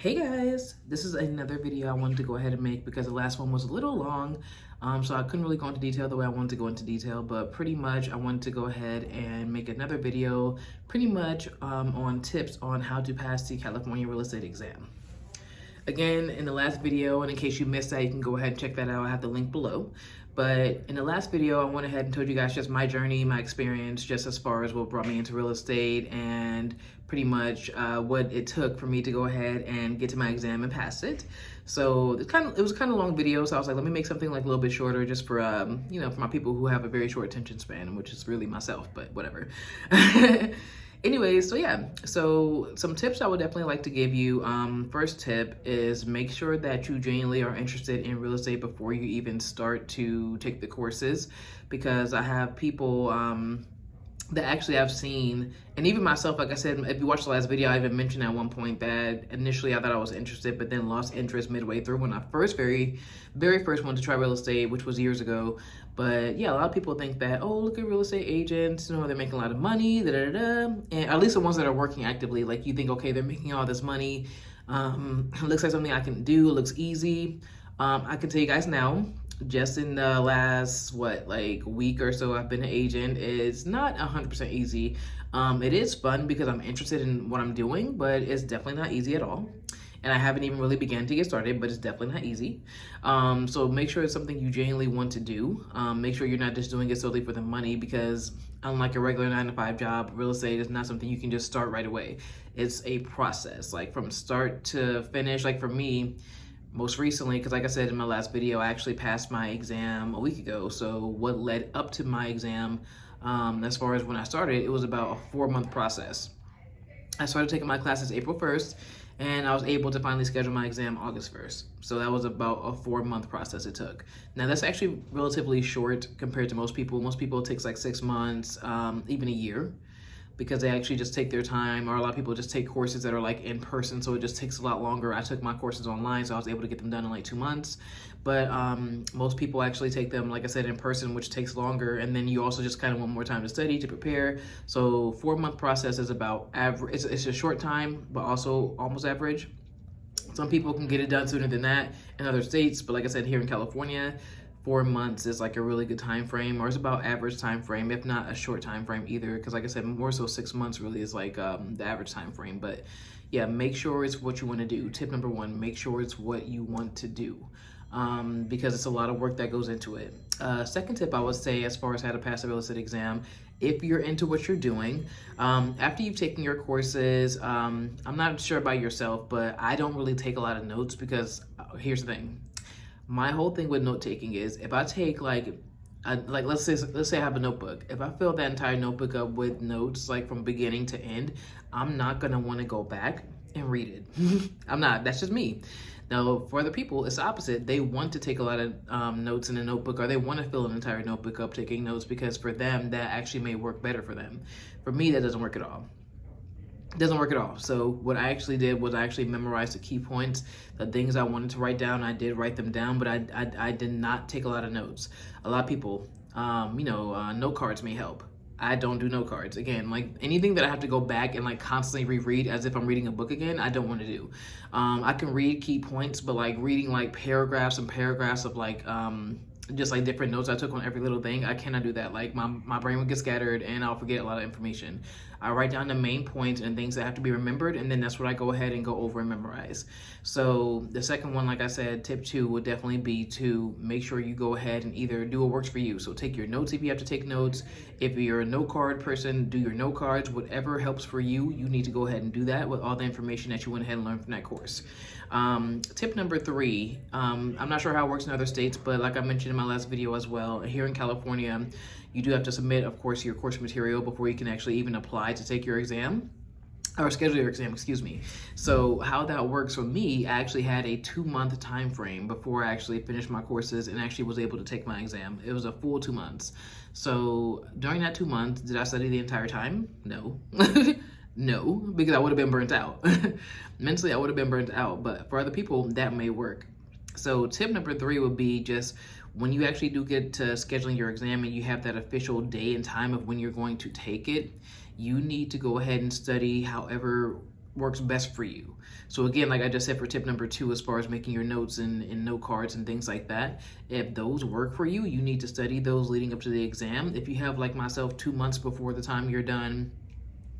Hey guys, this is another video I wanted to go ahead and make because the last one was a little long, so I couldn't really go into detail the way I wanted to go into detail, but pretty much I wanted to go ahead and make another video pretty much on tips on how to pass the California real estate exam. Again, in the last video, and in case you missed that, you can go ahead and check that out. I have the link below. But in the last video, I went ahead and told you guys just my journey, my experience, just as far as what brought me into real estate and pretty much what it took for me to go ahead and get to my exam and pass it. So it was kind of long video, so I was like, let me make something like a little bit shorter just for, for my people who have a very short attention span, which is really myself, but whatever. Anyways, so some tips I would definitely like to give you. First tip is make sure that you genuinely are interested in real estate before you even start to take the courses, because I have people that actually I've seen, and even myself, like I said, if you watched the last video, I even mentioned at one point that initially I thought I was interested, but then lost interest midway through when I very first wanted to try real estate, which was years ago. But yeah, a lot of people think that, oh, look at real estate agents, they're making a lot of money, and at least the ones that are working actively, like you think, okay, they're making all this money. It looks like something I can do, it looks easy. I can tell you guys now, just in the last week or so I've been an agent, it's not 100% easy. It is fun because I'm interested in what I'm doing, but it's definitely not easy at all, and I haven't even really began to get started, but it's definitely not easy. So make sure it's something you genuinely want to do. Make sure you're not just doing it solely for the money, because unlike a regular 9-to-5 job, real estate is not something you can just start right away. It's a process, like from start to finish. Like for me, most recently, because like I said in my last video, I actually passed my exam a week ago. So what led up to my exam, as far as when I started, it was about a 4-month process. I started taking my classes April 1st, and I was able to finally schedule my exam August 1st. So that was about a 4-month process it took. Now that's actually relatively short compared to most people. Most people it takes like 6 months, even a year, because they actually just take their time, or a lot of people just take courses that are like in person, so it just takes a lot longer. I took my courses online, so I was able to get them done in like 2 months. But most people actually take them, like I said, in person, which takes longer, and then you also just kind of want more time to study, to prepare. So 4-month process is about average. It's a short time, but also almost average. Some people can get it done sooner than that in other states, but like I said, here in California, 4 months is like a really good time frame, or it's about average time frame, if not a short time frame either, because like I said, more so 6 months really is like the average time frame. But yeah, make sure it's what you want to do. Tip number 1, make sure it's what you want to do, because it's a lot of work that goes into it. Second tip I would say, as far as how to pass a real estate exam, if you're into what you're doing, after you've taken your courses, I'm not sure about yourself, but I don't really take a lot of notes, because here's the thing. My whole thing with note taking is, if I take let's say I have a notebook. If I fill that entire notebook up with notes, like from beginning to end, I'm not gonna want to go back and read it. I'm not. That's just me. Now, for other people, it's the opposite. They want to take a lot of notes in a notebook, or they want to fill an entire notebook up taking notes, because for them, that actually may work better for them. For me, that doesn't work at all. Doesn't work at all. So what I actually did was I actually memorized the key points, the things I wanted to write down. I did write them down, but I did not take a lot of notes. A lot of people, note cards may help. I don't do note cards. Again, like anything that I have to go back and like constantly reread as if I'm reading a book again, I don't want to do. I can read key points, but like reading like paragraphs and paragraphs of like just like different notes I took on every little thing, I cannot do that. Like my brain would get scattered and I'll forget a lot of information. I write down the main points and things that have to be remembered, and then that's what I go ahead and go over and memorize. So the second one, like I said, tip 2 would definitely be to make sure you go ahead and either do what works for you. So take your notes if you have to take notes. If you're a note card person, do your note cards. Whatever helps for you, you need to go ahead and do that with all the information that you went ahead and learned from that course. Tip number 3, I'm not sure how it works in other states, but like I mentioned in my last video as well, here in California, you do have to submit, of course, your course material before you can actually even apply to take your exam, or schedule your exam, excuse me. So how that works for me, I actually had a 2-month time frame before I actually finished my courses and actually was able to take my exam. It was a full 2 months. So during that 2 months, did I study the entire time? No. No, because I would have been burnt out. Mentally, I would have been burnt out, but for other people, that may work. So tip number 3 would be just when you actually do get to scheduling your exam and you have that official day and time of when you're going to take it, you need to go ahead and study however works best for you. So again, like I just said for tip number 2, as far as making your notes and note cards and things like that, if those work for you, you need to study those leading up to the exam. If you have, like myself, 2 months before the time you're done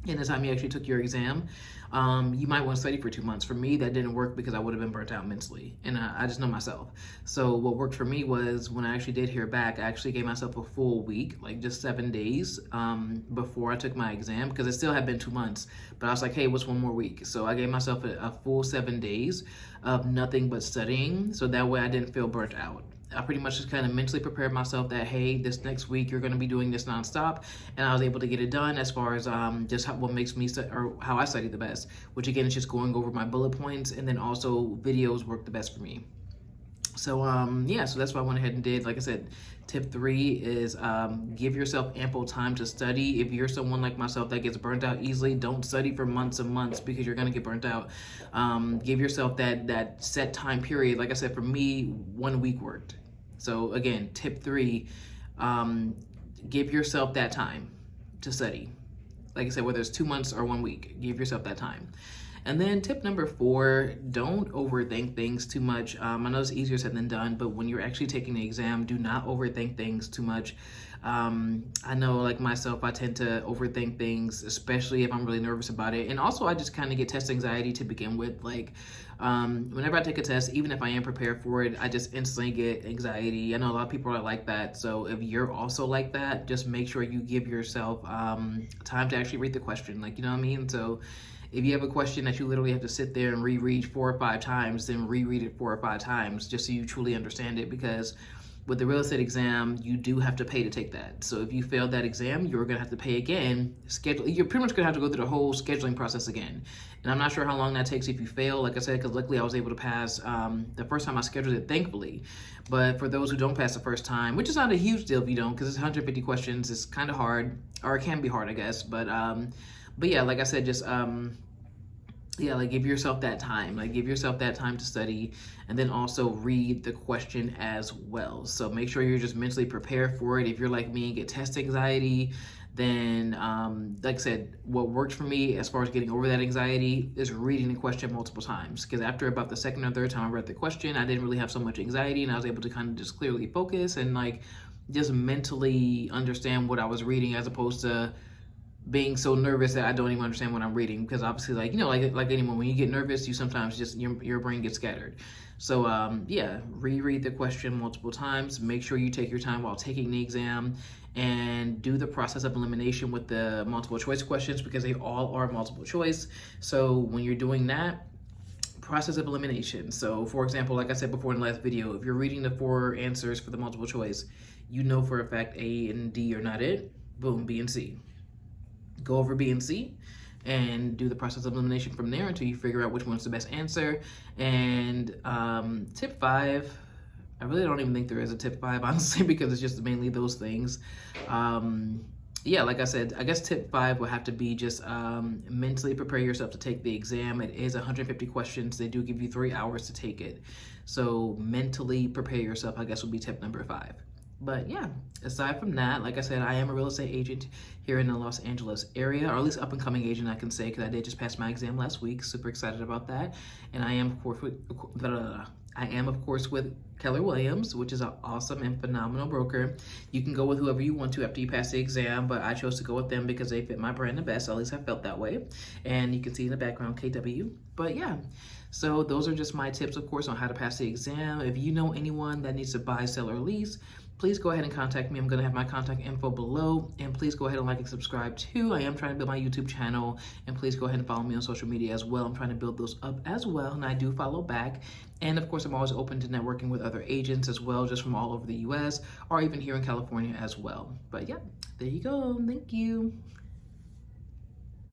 and the time you actually took your exam, you might want to study for 2 months. For me, that didn't work because I would have been burnt out mentally, and I just know myself. So what worked for me was when I actually did hear back, I actually gave myself a full week, like just 7 days before I took my exam, because it still had been 2 months. But I was like, hey, what's one more week? So I gave myself a full 7 days of nothing but studying, so that way I didn't feel burnt out. I pretty much just kind of mentally prepared myself that, hey, this next week you're going to be doing this nonstop, and I was able to get it done as far as just what makes me or how I study the best, which again is just going over my bullet points, and then also videos work the best for me. So yeah, so that's what I went ahead and did. Like I said, tip 3 is give yourself ample time to study. If you're someone like myself that gets burnt out easily, don't study for months and months, because you're gonna get burnt out. Give yourself that set time period. Like I said, for me, 1 week worked. So again, tip 3, give yourself that time to study. Like I said, whether it's 2 months or 1 week, give yourself that time. And then tip number 4, don't overthink things too much. I know it's easier said than done, but when you're actually taking the exam, do not overthink things too much. I know, like myself, I tend to overthink things, especially if I'm really nervous about it. And also, I just kind of get test anxiety to begin with. Like, whenever I take a test, even if I am prepared for it, I just instantly get anxiety. I know a lot of people are like that. So if you're also like that, just make sure you give yourself time to actually read the question. Like, you know what I mean? So if you have a question that you literally have to sit there and reread 4 or 5 times, then reread it 4 or 5 times just so you truly understand it, because with the real estate exam, you do have to pay to take that. So if you failed that exam, you're gonna have to pay again. You're pretty much gonna have to go through the whole scheduling process again. And I'm not sure how long that takes if you fail, like I said, because luckily I was able to pass the first time I scheduled it, thankfully. But for those who don't pass the first time, which is not a huge deal if you don't, because it's 150 questions, it's kind of hard, or it can be hard, I guess. But yeah, like I said, just yeah, like give yourself that time. Like give yourself that time to study, and then also read the question as well. So make sure you're just mentally prepared for it. If you're like me and get test anxiety, then like I said, what worked for me as far as getting over that anxiety is reading the question multiple times. Because after about the second or third time I read the question, I didn't really have so much anxiety, and I was able to kind of just clearly focus and like just mentally understand what I was reading, as opposed to being so nervous that I don't even understand what I'm reading. Because obviously, like, you know, like anyone, when you get nervous, you sometimes just your brain gets scattered. So yeah, reread the question multiple times. Make sure you take your time while taking the exam, and do the process of elimination with the multiple choice questions, because they all are multiple choice. So when you're doing that, process of elimination. So for example, like I said before in the last video, if you're reading the 4 answers for the multiple choice, you know for a fact A and D are not it. Boom, B and C. Go over B and C and do the process of elimination from there until you figure out which one's the best answer. And tip 5, I really don't even think there is a tip 5, honestly, because it's just mainly those things. Yeah, like I said, I guess tip 5 will have to be just mentally prepare yourself to take the exam. It is 150 questions. They do give you 3 hours to take it. So mentally prepare yourself, I guess, would be tip number 5. But yeah, aside from that, like I said, I am a real estate agent here in the Los Angeles area, or at least up and coming agent, I can say, because I did just pass my exam last week. Super excited about that. And I am, of course, with Keller Williams, which is an awesome and phenomenal broker. You can go with whoever you want to after you pass the exam, but I chose to go with them because they fit my brand the best. At least I felt that way. And you can see in the background KW. But yeah, so those are just my tips, of course, on how to pass the exam. If you know anyone that needs to buy, sell, or lease, please go ahead and contact me. I'm going to have my contact info below, and please go ahead and like and subscribe too. I am trying to build my YouTube channel, and please go ahead and follow me on social media as well. I'm trying to build those up as well, and I do follow back. And of course, I'm always open to networking with other agents as well, just from all over the US, or even here in California as well. But yeah, there you go. Thank you.